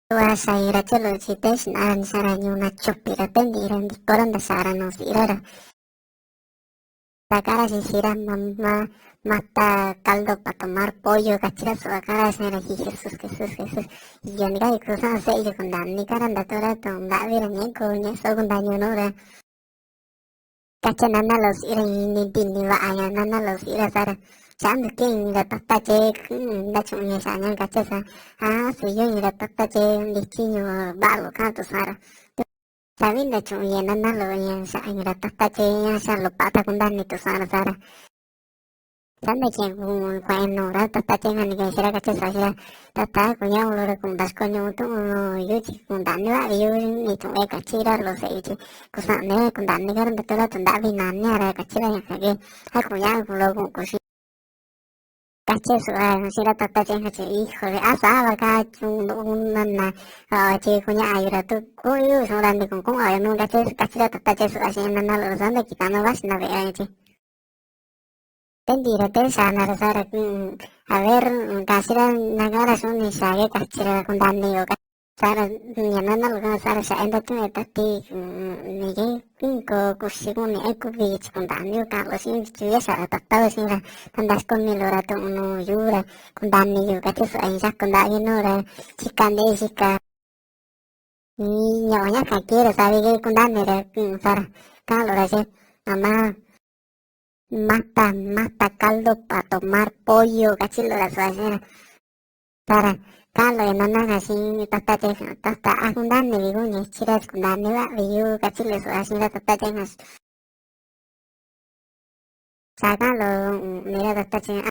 Tuasayra chelo chitesh naran saraño una chopira pendiran di coranda sarano sirara. La cara si sira mamá mata caldo para tomar pollo, cachira su cara sera y Jesús. Y yo mira y cruzan se y con Dani caranda tora ton David ni con eso con daño no. Kacha nana los ira ni bini wa aya nana los ira sara. Cham king la tata che la chunya sanya kacha sa. Ah, soy yo y la tata che lichiño balo canto sara. Sabin la chunya nana lo ya sa y la tata che ya sa lo pata con dani tu sara sara. Sanda che no ra tata che ngani ka sira kacha sa sira. Tata kunya ulo con das coño tu yuchi con dani wa yu ni tu e kachira lo se yuchi. Kusane con dani karan betul tu davi nani ara kachira ya kage. Ha kunya ulo con kushi. Caché su sira tata che ngache híjole asa va ka chung na che kunya ayura tu kuyu sorandi con ay no caché cachira tata che su así na lo sanda kitano vas na ve che. Tendira te sana sara a ver kasira nagara son ni sage kachira con dani yo sara nyana lo sara sa enda tu etati ni ge ko kusigo ni eku beach con dani yo ka sin tuya sa tata sin tandas con mi lora to no yura con dani yo ka su ai sa con dani no ra chikan de chica ni nyonya ka quiere sabe que con dani ra sara ka lo ra se mamá mata caldo para tomar pollo, cachilo la suacera. Para caldo y no nada así, tata ajundane, viguña, chiras kundane va, vigu, cachilo suacera, tata tengas. Sácalo, mira, tata tengas.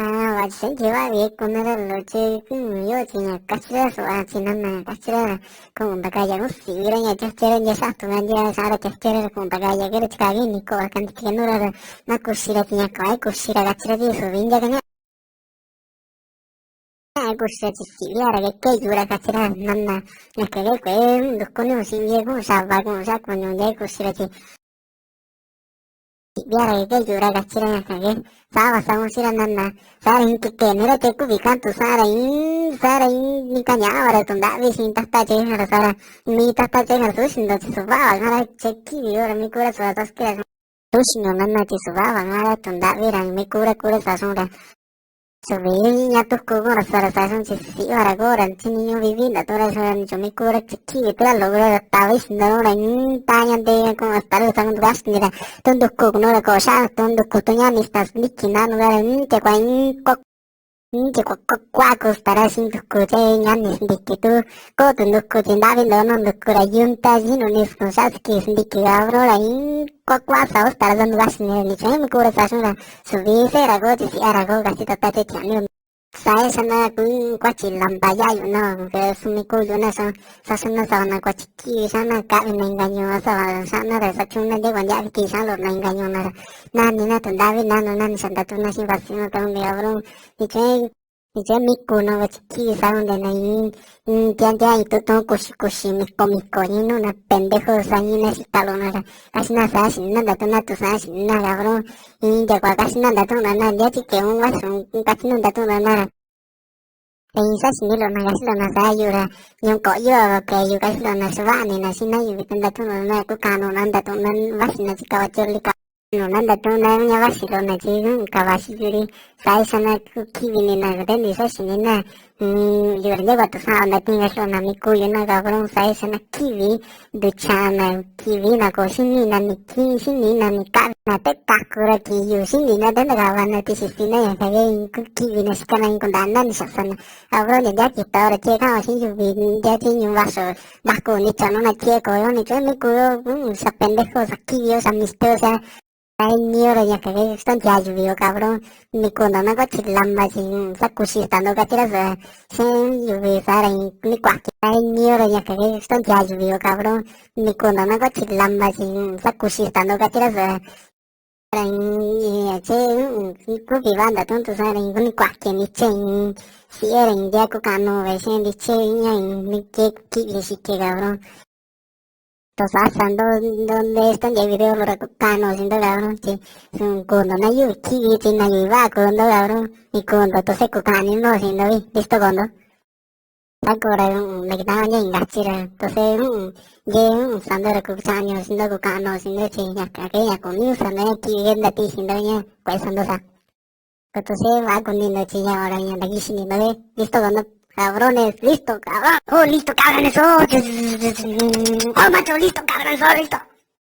Ah, vaya, lleva bien con el noche, yo tenía cachira suacera, nana, cachira, con bagaya, no si, mira, ya chachera, ya sa, tu ya sara chachera, con bagaya, que le chcavi, ni co, akan que no era, na kushira, tenía kawai, kushira, cachira, di su vinja, gusto ci viara che che giura cacciare nanna e che non conosci via come sa va come sa quando non è così che viara che giura cacciare che sa sa un sira nanna sa in che nera te ku vikanto sara in ni kanyara tonda vi sin tata che hara sara mi tata che hara su sin da su va hara che ki ora mi cura sa ta skera su sin nanna ti su va hara tonda vi ra mi cura sa sura. Sebenarnya tuh kau rasa-rasa sih sih orang orang sini yang vivi la tora soran cumi kura ciki itu lah logra tahu sendiri orang tanya deh kau asal sang tugas ngira tunduk kau nora kau sah tunduk kau tunya nistas bikinan orang cek kau Che qua stare sin dukkute nyanni sindikkitu ko tundukku tindavi lono dukkura yunta jino nisku satski sindikki gavrora in qua sao stare dando gasne ni chem kura sasura subise rago ti arago gasti tatate tiani saya sana kwachi lambaya yuno ke sumiku yuna sasuna sana kwachi ki sana ka me engaño sana resa chuna de guanya ki sana lo engaño na ni na tundavi na no na ni santa tuna sin vasino tan de abro Dice mi cuno chiqui saben de ahí tian y todo kushi miko y no una pendejo sañina si talonara casi nada sin nada tona tu sabes sin nada bro y de casi nada tona nada ya que un vaso casi nada tona nada e isa sin lo na casi lo na sa yura y un coyo que yo casi lo na suba ni na sin na y tanda tona na tu cano nanda tona vas na chica bachorlika no nanda tona nya vasilo na chigun kawashi yuri sai sana kiwi ni na de ni sa sin na yuri de batu sa na tinga so na mi ku yuna ga bron sai sana kiwi de chana kiwi na ko sin ni na ni ki sin ni na ni ka na te kakura ki yu sin ni na de na ga na ti sin na ya ka ge kiwi na skana in kon dan na sa sana abro ni ya ki ta ora che ka sin yu bi ya ti ni vaso ba ko ni chano na che ko yo ni che mi ku sa pendejo sa kiwi sa mistosa Ay, niño, ya que esto ya llovió, cabrón. Ni cuando me coche lamba sin sacusi estando cachiras, sin lluvia, sara, ni cualquier. Ay, niño, ya que esto ya llovió, cabrón. Ni cuando me coche lamba sin sacusi estando cachiras, che, kuki banda, tonto, sara, ni cualquier, ni chen, si eran ya cocano, ves, ni chen, ni que, cabrón. Pasando donde están ya video por acá no siento cabrón que cuando no hay kiwi sin ayuda cuando cabrón y cuando tú se cocan no siendo visto cuando Saco ahora, me quitaba ya en gachira. Entonces, ye, sandora kukuchanyo, sindo kukano, sindo chi, aquella conmigo, sandora aquí, viendo a ti, sindo ya, pues sandosa. Entonces, va con nindo chi, ya ahora ya, aquí, sin nindo, listo, cuando, cabrones, listo, cabrón, oh, listo, cabrones, oh, oh, macho, listo, cabrones, oh, listo.